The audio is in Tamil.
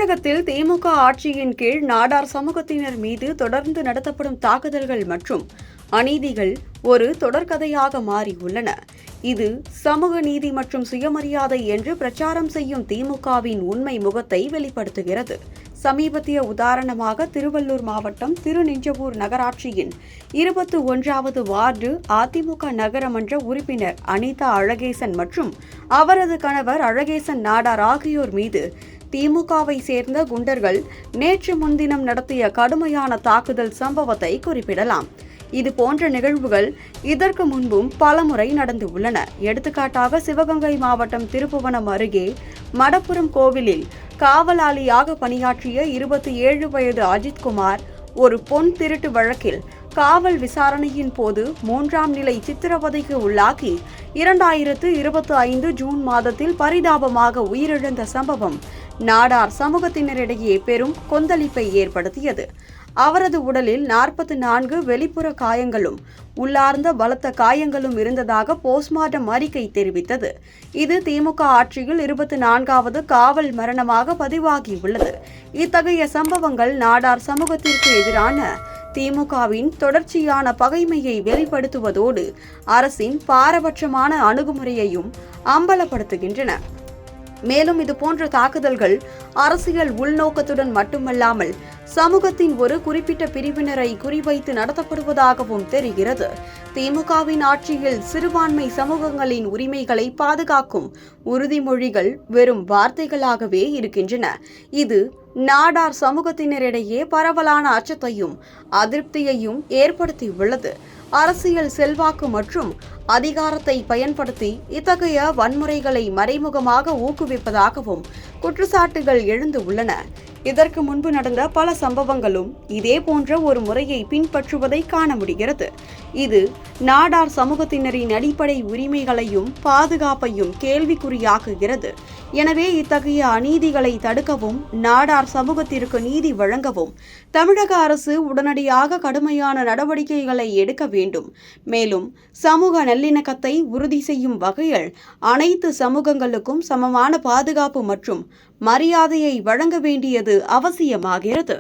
தமிழகத்தில் திமுக ஆட்சியின் கீழ் நாடார் சமூகத்தினர் மீது தொடர்ந்து நடத்தப்படும் தாக்குதல்கள் மற்றும் அநீதிகள் ஒரு தொடர்கதையாக மாறியுள்ளன. இது சமூக நீதி மற்றும் சுயமரியாதை என்று பிரச்சாரம் செய்யும் திமுகவின் உண்மை முகத்தை வெளிப்படுத்துகிறது. சமீபத்திய உதாரணமாக திருவள்ளூர் மாவட்டம் திருநின்றவூர் நகராட்சியின் 21வது வார்டு அதிமுக நகரமன்ற உறுப்பினர் அனிதா அழகேசன் மற்றும் அவரது கணவர் அழகேசன் நாடார் ஆகியோர் மீது திமுகவை சேர்ந்த குண்டர்கள் நேற்று முன்தினம் நடத்திய கடுமையான தாக்குதல் சம்பவத்தை குறிப்பிடலாம். இது போன்ற நிகழ்வுகள் இதற்கு முன்பும் பலமுறை நடந்து உள்ளன. எடுத்துக்காட்டாக சிவகங்கை மாவட்டம் திருப்புவனம் அருகே மடப்புரம் கோவிலில் காவலாளியாக பணியாற்றிய 27 வயது அஜித்குமார் ஒரு பொன் திருட்டு வழக்கில் காவல் விசாரணையின் போது 3ஆம் நிலை சித்திரவதைக்கு உள்ளாகி 2025 ஜூன் மாதத்தில் பரிதாபமாக உயிரிழந்த சம்பவம் நாடார் சமூகத்தினரிடையே பெரும் கொந்தளிப்பை ஏற்படுத்தியது. அவரது உடலில் 44 வெளிப்புற காயங்களும் உள்ளார்ந்த பலத்த காயங்களும் இருந்ததாக போஸ்ட்மார்ட்டம் அறிக்கை தெரிவித்தது. இது திமுக ஆட்சியில் 24வது காவல் மரணமாக பதிவாகியுள்ளது. இத்தகைய சம்பவங்கள் நாடார் சமூகத்திற்கு எதிரான திமுகவின் தொடர்ச்சியான பகைமையை வெளிப்படுத்துவதோடு அரசின் பாரபட்சமான அணுகுமுறையையும் அம்பலப்படுத்துகின்றன. மேலும் இதுபோன்ற தாக்குதல்கள் அரசியல் உள்நோக்கத்துடன் மட்டுமல்லாமல் சமூகத்தின் ஒரு குறிப்பிட்ட பிரிவினரை குறிவைத்து நடத்தப்படுவதாகவும் தெரிகிறது. திமுகவின் ஆட்சியில் சிறுபான்மை சமூகங்களின் உரிமைகளை பாதுகாக்கும் உறுதிமொழிகள் வெறும் வார்த்தைகளாகவே இருக்கின்றன. இது நாடார் சமூகத்தினரிடையே பரவலான அச்சத்தையும் அதிருப்தியையும் ஏற்படுத்தியுள்ளது. அரசியல் செல்வாக்கு மற்றும் அதிகாரத்தை பயன்படுத்தி இத்தகைய வன்முறைகளை மறைமுகமாக ஊக்குவிப்பதாகவும் குற்றச்சாட்டுகள் எழுந்து உள்ளன. இதற்கு முன்பு நடந்த பல சம்பவங்களும் இதே போன்ற ஒரு முறையை பின்பற்றுவதை காண முடிகிறது. இது நாடார் சமூகத்தினரின் அடிப்படை உரிமைகளையும் பாதுகாப்பையும் கேள்விக்குறியாக்குகிறது. எனவே இத்தகைய அநீதிகளை தடுக்கவும் நாடார் சமூகத்திற்கு நீதி வழங்கவும் தமிழக அரசு உடனடியாக கடுமையான நடவடிக்கைகளை எடுக்க வேண்டும். மேலும் சமூக நல்லிணக்கத்தை உறுதி செய்யும் வகையில் அனைத்து சமூகங்களுக்கும் சமமான பாதுகாப்பு மற்றும் மரியாதையை வழங்க வேண்டியது அவசியமாகிறது.